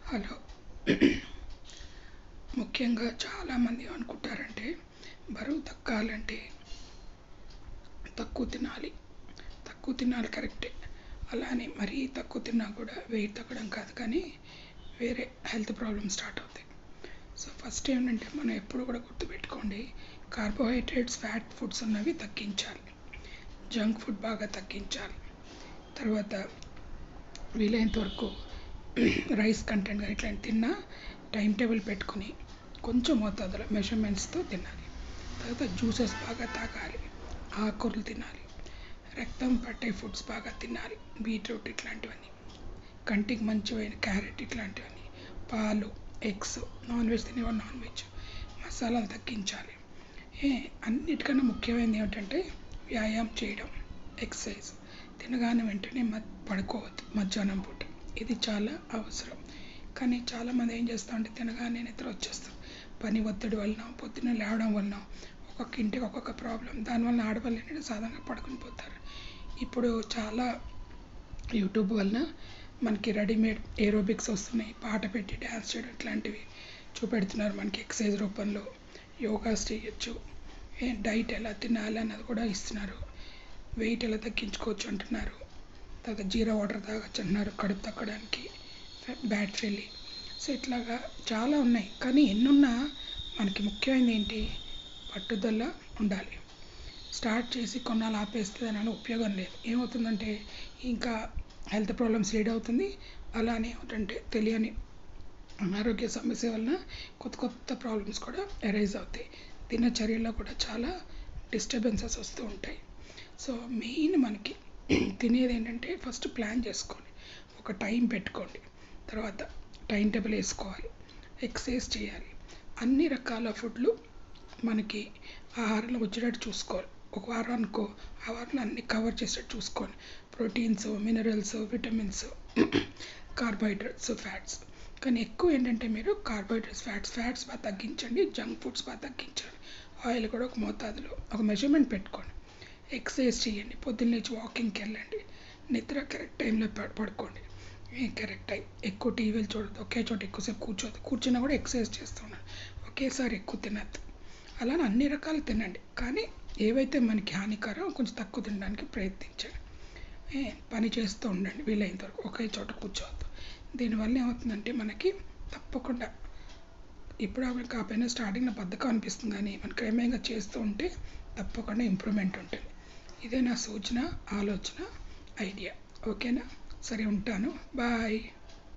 Hello. ముఖ్యంగా చాలామంది అనుకుంటారంటే బరువు తగ్గాలంటే తక్కువ తినాలి కరెక్టే. అలానే మరీ తక్కువ తిన్నా కూడా వెయిట్ తగ్గడం కాదు, కానీ వేరే హెల్త్ ప్రాబ్లమ్స్ స్టార్ట్ అవుతాయి. సో ఫస్ట్ ఏంటంటే మనం ఎప్పుడు కూడా గుర్తుపెట్టుకోండి, కార్బోహైడ్రేట్స్, ఫ్యాట్ ఫుడ్స్ ఉన్నవి తగ్గించాలి, జంక్ ఫుడ్ బాగా తగ్గించాలి. తర్వాత వీలైనంత వరకు రైస్ కంటెంట్ కానీ ఇట్లాంటి తిన్నా టైం టేబుల్ పెట్టుకుని కొంచెం మోతాదులో మెజర్మెంట్స్తో తినాలి. తర్వాత జ్యూసెస్ బాగా తాగాలి, ఆకుకూరలు తినాలి, రక్తం పట్టే ఫుడ్స్ బాగా తినాలి, బీట్రూట్ ఇట్లాంటివన్నీ, కంటికి మంచివైన క్యారెట్ ఇట్లాంటివన్నీ, పాలు, ఎగ్స్, నాన్ వెజ్ తినేవాళ్ళు నాన్ వెజ్, మసాలాలు తగ్గించాలి. అన్నిటికన్నా ముఖ్యమైనది ఏమిటంటే వ్యాయామం చేయడం, ఎక్సర్సైజ్. తినగానే వెంటనే పడుకోవద్దు మధ్యాహ్నం పూట, ఇది చాలా అవసరం. కానీ చాలామంది ఏం చేస్తామంటే తినగానే నిద్ర వచ్చేస్తారు. పని ఒత్తిడి వలన, పొద్దున్న లేవడం వలన, ఒక్కొక్క ఇంటికి ఒక్కొక్క ప్రాబ్లం, దానివల్ల ఆడవాళ్ళు ఏంటంటే సాధారణంగా పడుకుని పోతారు. ఇప్పుడు చాలా యూట్యూబ్ వలన మనకి రెడీమేడ్ ఏరోబిక్స్ వస్తున్నాయి, పాట పెట్టి డ్యాన్స్ చేయడం ఇట్లాంటివి చూపెడుతున్నారు మనకి ఎక్సర్సైజ్ రూపంలో. యోగాస్ చేయొచ్చు, డైట్ ఎలా తినాలి అన్నది కూడా ఇస్తున్నారు, వెయిట్ ఎలా తగ్గించుకోవచ్చు అంటున్నారు. తర్వాత జీరా వాటర్ తాగొచ్చు అంటున్నారు కడుపు తగ్గడానికి, బ్యాడ్ ఫ్రెల్లీ. సో ఇట్లాగా చాలా ఉన్నాయి. కానీ ఎన్నున్నా మనకి ముఖ్యమైనది ఏంటి, పట్టుదల ఉండాలి. స్టార్ట్ చేసి కొన్నాళ్ళు ఆపేస్తే దానివల్ల ఉపయోగం లేదు. ఏమవుతుందంటే ఇంకా హెల్త్ ప్రాబ్లమ్స్ లీడ్ అవుతుంది. అలానే ఏమిటంటే తెలియని అనారోగ్య సమస్య వలన కొత్త కొత్త ప్రాబ్లమ్స్ కూడా అరైజ్ అవుతాయి. దినచర్యలో కూడా చాలా డిస్టర్బెన్సెస్ వస్తూ ఉంటాయి. సో మెయిన్ మనకి తినేది ఏంటంటే ఫస్ట్ ప్లాన్ చేసుకోండి, ఒక టైం పెట్టుకోండి, తర్వాత టైం టేబుల్ వేసుకోవాలి, ఎక్సర్సైజ్ చేయాలి, అన్ని రకాల ఫుడ్లు మనకి ఆహారంలో వచ్చేటట్టు చూసుకోవాలి. ఒక వారం అనుకో, ఆ వారంలో అన్ని కవర్ చేసేటట్టు చూసుకోండి. Proteins, minerals, vitamins, carbohydrates, fats. కానీ ఎక్కువ ఏంటంటే మీరు కార్బోహైడ్రేట్స్, ఫ్యాట్స్ బాగా తగ్గించండి, జంక్ ఫుడ్స్ బాగా తగ్గించండి. ఆయిల్ కూడా ఒక మోతాదులో ఒక మెజర్మెంట్ పెట్టుకోండి. ఎక్సర్సైజ్ చేయండి, పొద్దున్న లేచి వాకింగ్కి వెళ్ళండి, నిద్ర కరెక్ట్ టైంలో పడుకోండి. కరెక్ట్ టైం, ఎక్కువ టీవీలు చూడద్దు, ఒకే చోట ఎక్కువసేపు కూర్చున్నా కూడా ఎక్సర్సైజ్ చేస్తున్నాను, ఒకేసారి ఎక్కువ తినద్దు. అలానే అన్ని రకాలు తినండి, కానీ ఏవైతే మనకి హానికరం కొంచెం తక్కువ తినడానికి ప్రయత్నించండి. పని చేస్తూ ఉండండి, వీలైనంత వరకు ఒకే చోట కూర్చోవద్దు. దీనివల్ల ఏమవుతుందంటే మనకి తప్పకుండా ఇప్పుడు ఆమె కాకపోయినా స్టార్టింగ్లో బద్ధకం అనిపిస్తుంది, కానీ మనం క్రమేణంగా చేస్తూ ఉంటే తప్పకుండా ఇంప్రూవ్మెంట్ ఉంటుంది. ఇదే నా సూచన, ఆలోచన, ఐడియా. ఓకేనా? సరే, ఉంటాను. బాయ్.